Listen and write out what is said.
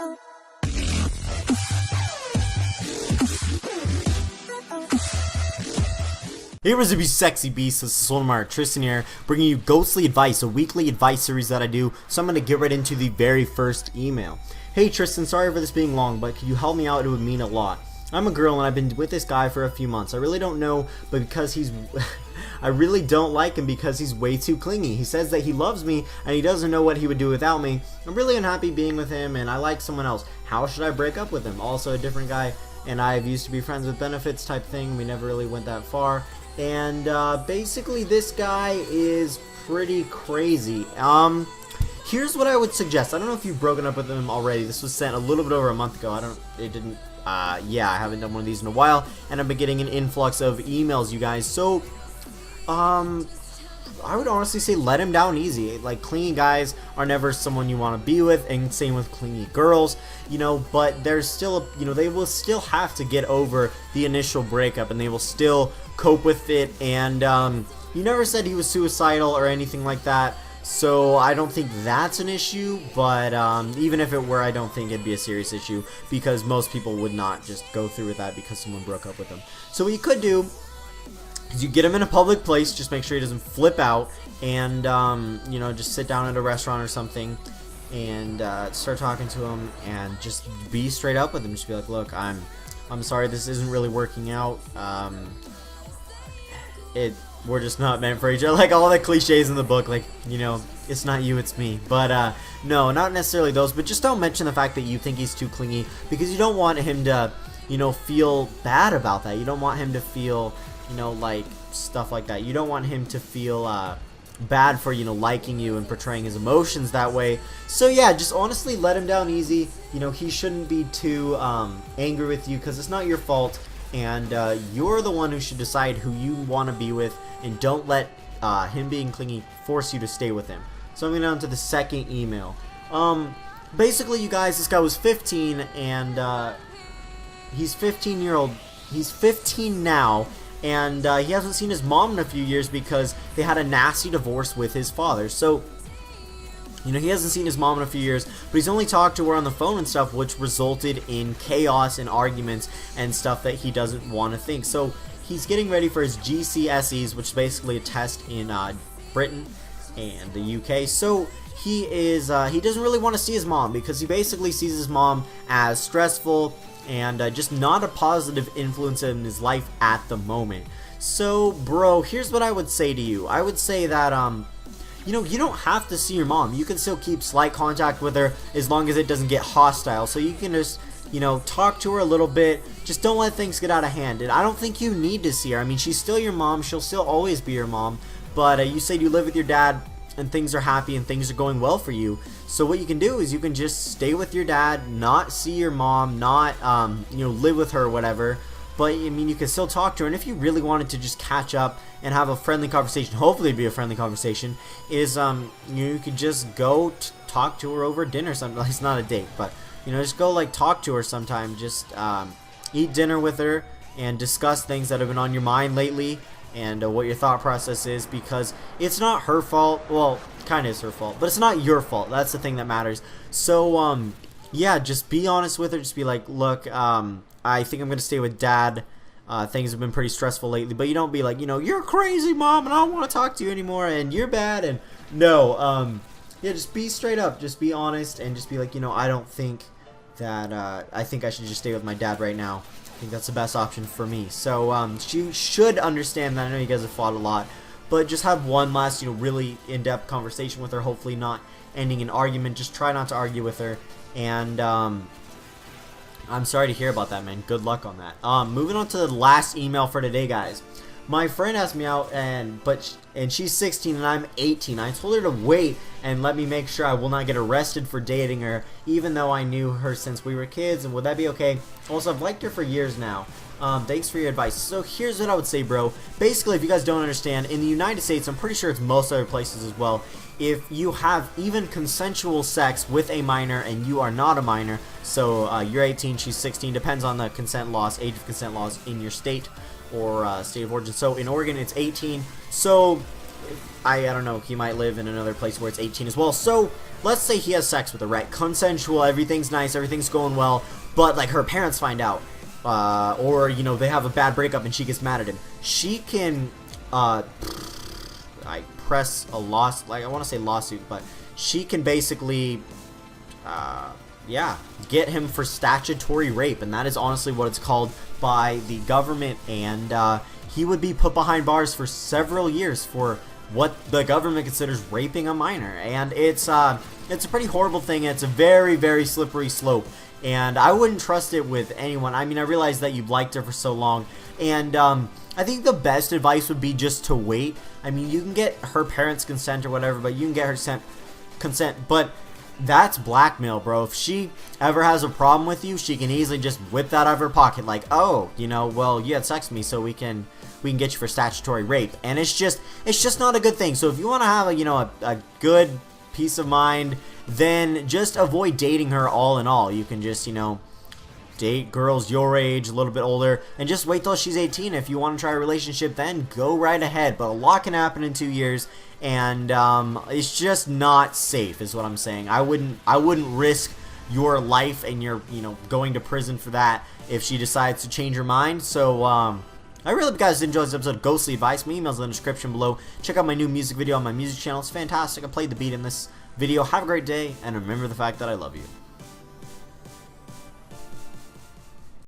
Hey, what's up, you sexy beasts? This is Machineheart, Tristan here, bringing you ghostly advice, a weekly advice series that I do. So I'm going to get right into the very first email. Hey Tristan, sorry for this being long, but could you help me out? It would mean a lot. I'm a girl and I've been with this guy for a few months. I really don't know, but because he's... I really don't like him because he's way too clingy. He says that he loves me and he doesn't know what he would do without me. I'm really unhappy being with him and I like someone else. How should I break up with him? Also a different guy, and I used to be friends with benefits type thing. We never really went that far. And basically this guy is pretty crazy. Here's what I would suggest. I don't know if you've broken up with him already. This was sent a little bit over a month ago. Yeah, I haven't done one of these in a while, and I've been getting an influx of emails, you guys. So I would honestly say let him down easy. Like, clingy guys are never someone you want to be with, and same with clingy girls, you know, but there's still, you know, they will still have to get over the initial breakup and they will still cope with it. And you never said he was suicidal or anything like that, so I don't think that's an issue. But even if it were, I don't think it'd be a serious issue, because most people would not just go through with that because someone broke up with them. So what you could do is you get him in a public place, just make sure he doesn't flip out, and you know, just sit down at a restaurant or something and start talking to him and just be straight up with him. Just be like, look, I'm sorry, this isn't really working out. We're just not meant for each other. Like all the cliches in the book, like, you know, it's not you, it's me. But no, not necessarily those, but just don't mention the fact that you think he's too clingy, because you don't want him to, you know, feel bad about that. You don't want him to feel, you know, like stuff like that. You don't want him to feel bad for, you know, liking you and portraying his emotions that way. So yeah, just honestly let him down easy. You know, he shouldn't be too angry with you, because it's not your fault, and you're the one who should decide who you want to be with, and don't let him being clingy force you to stay with him. So I'm going on to the second email. Basically, you guys, this guy was 15, and he's 15 now, and he hasn't seen his mom in a few years because they had a nasty divorce with his father. So, you know, he hasn't seen his mom in a few years, but he's only talked to her on the phone and stuff, which resulted in chaos and arguments and stuff that he doesn't want to think. So he's getting ready for his GCSEs, which is basically a test in Britain and the UK. So he doesn't really want to see his mom, because he basically sees his mom as stressful and just not a positive influence in his life at the moment. So, bro, here's what I would say to you. I would say that, you know, you don't have to see your mom. You can still keep slight contact with her as long as it doesn't get hostile. So you can just, you know, talk to her a little bit. Just don't let things get out of hand. And I don't think you need to see her. I mean, she's still your mom. She'll still always be your mom. But you said you live with your dad and things are happy and things are going well for you. So what you can do is you can just stay with your dad, not see your mom, not you know, live with her or whatever. But I mean, you can still talk to her, and if you really wanted to just catch up and have a friendly conversation, hopefully it'd be a friendly conversation, is you could just go talk to her over dinner sometime. It's not a date, but you know, just go like talk to her sometime. Just eat dinner with her and discuss things that have been on your mind lately, and what your thought process is, because it's not her fault. Well, kind of is her fault, but it's not your fault. That's the thing that matters. So yeah, just be honest with her. Just be like, look, I think I'm gonna stay with dad. Things have been pretty stressful lately. But you don't be like, you know, you're crazy, mom, and I don't want to talk to you anymore, and you're bad. And no, yeah, just be straight up. Just be honest, and just be like, you know, I don't think that I think I should just stay with my dad right now. I think that's the best option for me. So she should understand that. I know you guys have fought a lot, but just have one last, you know, really in-depth conversation with her. Hopefully not ending an argument. Just try not to argue with her. And I'm sorry to hear about that, man. Good luck on that. Moving on to the last email for today, guys. My friend asked me out, and she's 16 and I'm 18. I told her to wait and let me make sure I will not get arrested for dating her, even though I knew her since we were kids. And would that be okay? Also, I've liked her for years now. Thanks for your advice. So here's what I would say, bro. Basically, if you guys don't understand, in the United States, I'm pretty sure it's most other places as well, if you have even consensual sex with a minor and you are not a minor, so you're 18, she's 16, depends on the consent laws, age of consent laws in your state or state of origin. So in Oregon, it's 18. So I don't know, he might live in another place where it's 18 as well. So let's say he has sex with her, right? Consensual, everything's nice, everything's going well, but like her parents find out, or you know, they have a bad breakup and she gets mad at him. She can I press a I want to say lawsuit, but she can basically yeah, get him for statutory rape, and that is honestly what it's called by the government, and he would be put behind bars for several years for what the government considers raping a minor. And it's a pretty horrible thing. It's a very, very slippery slope, and I wouldn't trust it with anyone. I mean, I realize that you've liked her for so long, and I think the best advice would be just to wait. I mean, you can get her parents' consent or whatever, but you can get her consent, but that's blackmail, bro. If she ever has a problem with you, she can easily just whip that out of her pocket, like, oh, you know, well, you had sex with me, so we can get you for statutory rape. And it's just not a good thing. So if you want to have a good peace of mind, then just avoid dating her all in all. You can just, you know, date girls your age, a little bit older, and just wait till she's 18. If you want to try a relationship, then go right ahead. But a lot can happen in 2 years, and it's just not safe, is what I'm saying. I wouldn't risk your life and your, you know, going to prison for that if she decides to change her mind. So I really hope you guys enjoyed this episode of Ghostly Advice. My email's in the description below. Check out my new music video on my music channel. It's fantastic. I played the beat in this video. Have a great day, and remember the fact that I love you.